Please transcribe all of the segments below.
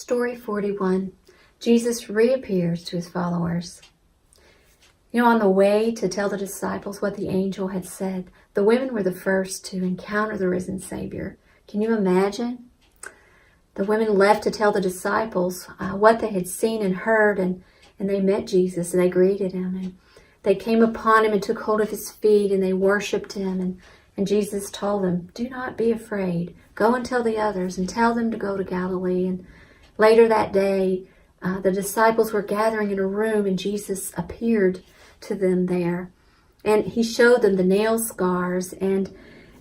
Story 41. Jesus reappears to his followers. On the way to tell the disciples what the angel had said, the women were the first to encounter the risen Savior. Can you imagine? The women left to tell the disciples what they had seen and heard, and they met Jesus, and they greeted him, and they came upon him and took hold of his feet, and they worshipped him, and Jesus told them, "Do not be afraid. Go and tell the others, and tell them to go to Galilee." And later that day, the disciples were gathering in a room, and Jesus appeared to them there. And he showed them the nail scars and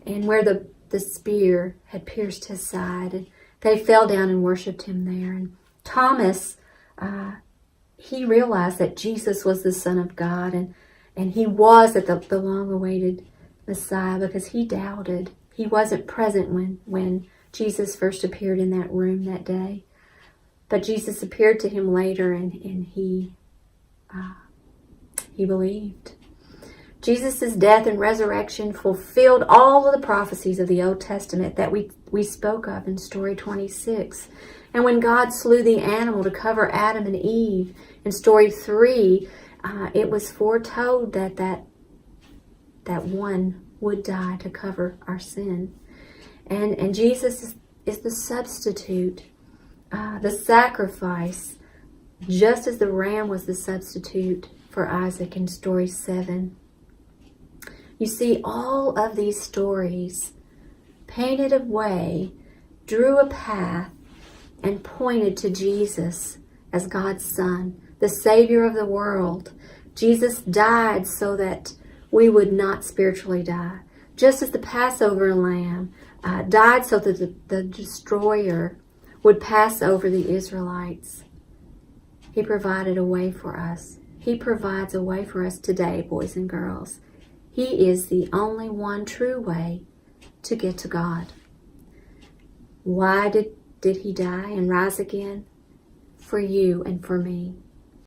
where the spear had pierced his side. And they fell down and worshipped him there. And Thomas, he realized that Jesus was the Son of God, and he was the long-awaited Messiah, because he doubted. He wasn't present when Jesus first appeared in that room that day. But Jesus appeared to him later, and he believed. Jesus' death and resurrection fulfilled all of the prophecies of the Old Testament that we spoke of in Story 26. And when God slew the animal to cover Adam and Eve in Story 3, it was foretold that one would die to cover our sin. And Jesus is the substitute, the sacrifice, just as the ram was the substitute for Isaac in Story 7. You see, all of these stories painted a way, drew a path, and pointed to Jesus as God's Son, the Savior of the world. Jesus died so that we would not spiritually die. Just as the Passover lamb died so that the destroyer would pass over the Israelites. He provided a way for us. He provides a way for us today, boys and girls. He is the only one true way to get to God. Why did he die and rise again? For you and for me.